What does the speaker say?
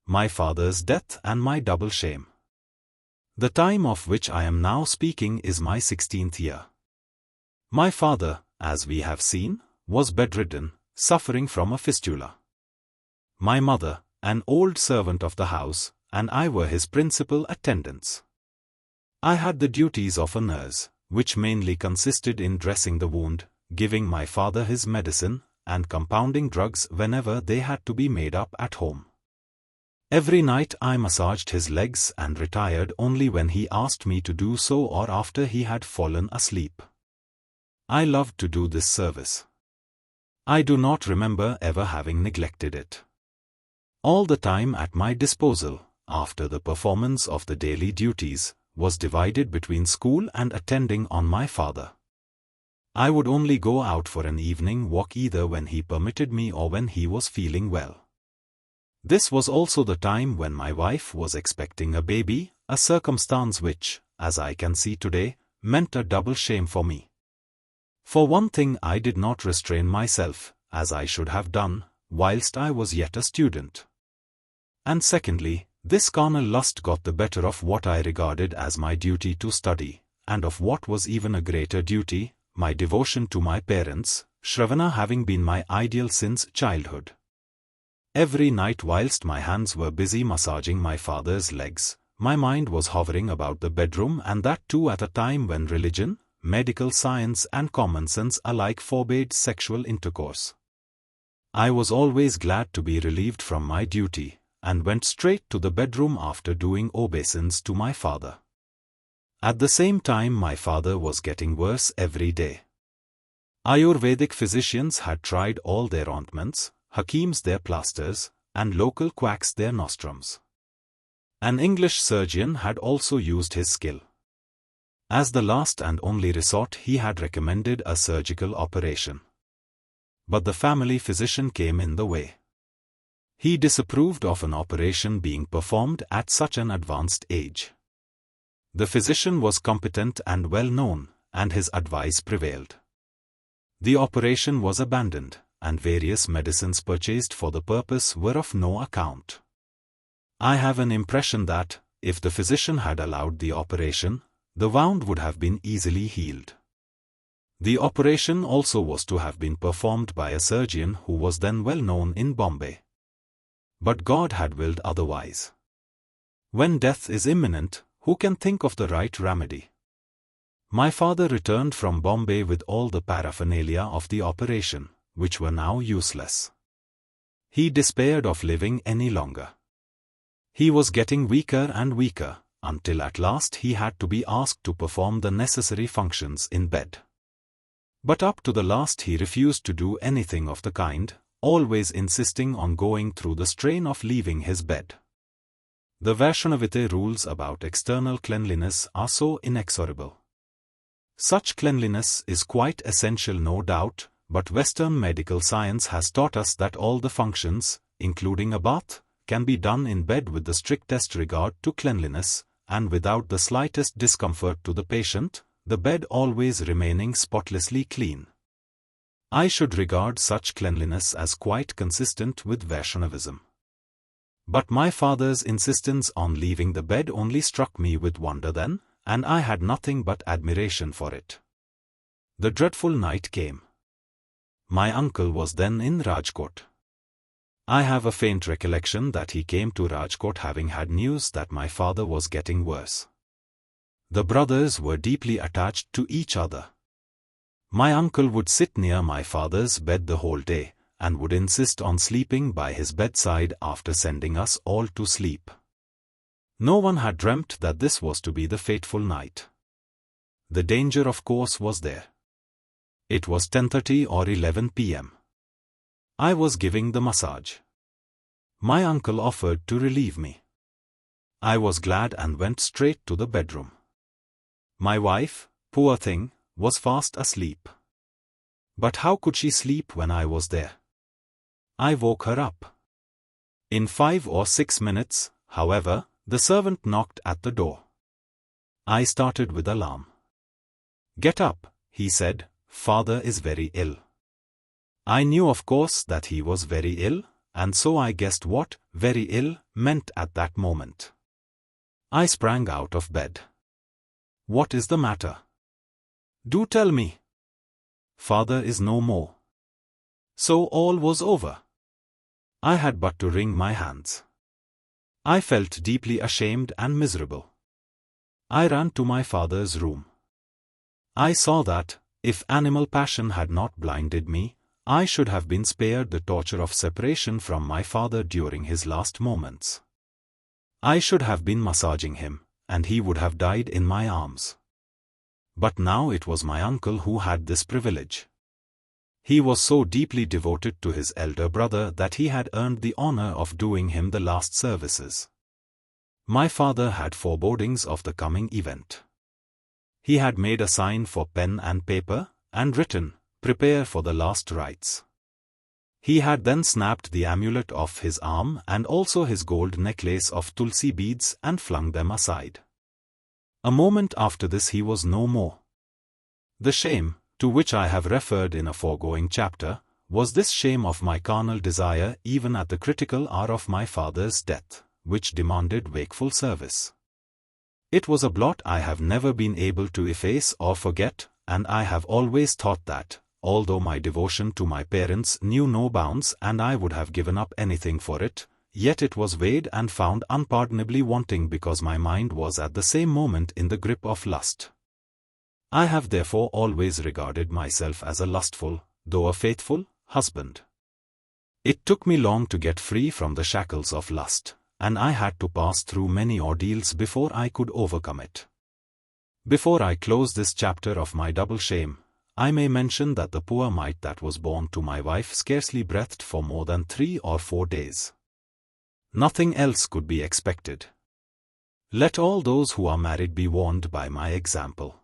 my father's death and my double shame. The time of which I am now speaking is my 16th year. My father, as we have seen, was bedridden, suffering from a fistula. My mother, an old servant of the house, and I were his principal attendants. I had the duties of a nurse, which mainly consisted in dressing the wound, giving my father his medicine, and compounding drugs whenever they had to be made up at home. Every night I massaged his legs and retired only when he asked me to do so or after he had fallen asleep. I loved to do this service. I do not remember ever having neglected it. All the time at my disposal, after the performance of the daily duties, was divided between school and attending on my father. I would only go out for an evening walk either when he permitted me or when he was feeling well. This was also the time when my wife was expecting a baby, a circumstance which, as I can see today, meant a double shame for me. For one thing, I did not restrain myself, as I should have done, whilst I was yet a student. And secondly, this carnal lust got the better of what I regarded as my duty to study, and of what was even a greater duty, my devotion to my parents, Shravana having been my ideal since childhood. Every night whilst my hands were busy massaging my father's legs, my mind was hovering about the bedroom, and that too at a time when religion, medical science and common sense alike forbade sexual intercourse. I was always glad to be relieved from my duty, and went straight to the bedroom after doing obeisance to my father. At the same time my father was getting worse every day. Ayurvedic physicians had tried all their ointments, hakims their plasters, and local quacks their nostrums. An English surgeon had also used his skill. As the last and only resort he had recommended a surgical operation. But the family physician came in the way. He disapproved of an operation being performed at such an advanced age. The physician was competent and well known, and his advice prevailed. The operation was abandoned, and various medicines purchased for the purpose were of no account. I have an impression that, if the physician had allowed the operation, the wound would have been easily healed. The operation also was to have been performed by a surgeon who was then well known in Bombay. But God had willed otherwise. When death is imminent, who can think of the right remedy? My father returned from Bombay with all the paraphernalia of the operation, which were now useless. He despaired of living any longer. He was getting weaker and weaker, until at last he had to be asked to perform the necessary functions in bed. But up to the last he refused to do anything of the kind, always insisting on going through the strain of leaving his bed. The Vaishnavite rules about external cleanliness are so inexorable. Such cleanliness is quite essential, no doubt, but Western medical science has taught us that all the functions, including a bath, can be done in bed with the strictest regard to cleanliness, and without the slightest discomfort to the patient, the bed always remaining spotlessly clean. I should regard such cleanliness as quite consistent with Vaishnavism. But my father's insistence on leaving the bed only struck me with wonder then, and I had nothing but admiration for it. The dreadful night came. My uncle was then in Rajkot. I have a faint recollection that he came to Rajkot having had news that my father was getting worse. The brothers were deeply attached to each other. My uncle would sit near my father's bed the whole day, and would insist on sleeping by his bedside after sending us all to sleep. No one had dreamt that this was to be the fateful night. The danger, of course, was there. It was 10:30 or 11 p.m. I was giving the massage. My uncle offered to relieve me. I was glad and went straight to the bedroom. My wife, poor thing, was fast asleep. But how could she sleep when I was there? I woke her up. In 5 or 6 minutes, however, the servant knocked at the door. I started with alarm. "Get up," he said, "father is very ill." I knew of course that he was very ill, and so I guessed what very ill meant at that moment. I sprang out of bed. What is the matter? Do tell me. Father is no more. So all was over. I had but to wring my hands. I felt deeply ashamed and miserable. I ran to my father's room. I saw that, if animal passion had not blinded me, I should have been spared the torture of separation from my father during his last moments. I should have been massaging him, and he would have died in my arms. But now it was my uncle who had this privilege. He was so deeply devoted to his elder brother that he had earned the honor of doing him the last services. My father had forebodings of the coming event. He had made a sign for pen and paper, and written, "Prepare for the last rites." He had then snapped the amulet off his arm and also his gold necklace of tulsi beads and flung them aside. A moment after this he was no more. The shame, to which I have referred in a foregoing chapter, was this shame of my carnal desire even at the critical hour of my father's death, which demanded wakeful service. It was a blot I have never been able to efface or forget, and I have always thought that, although my devotion to my parents knew no bounds and I would have given up anything for it, yet it was weighed and found unpardonably wanting because my mind was at the same moment in the grip of lust. I have therefore always regarded myself as a lustful, though a faithful, husband. It took me long to get free from the shackles of lust, and I had to pass through many ordeals before I could overcome it. Before I close this chapter of my double shame, I may mention that the poor mite that was born to my wife scarcely breathed for more than 3 or 4 days. Nothing else could be expected. Let all those who are married be warned by my example.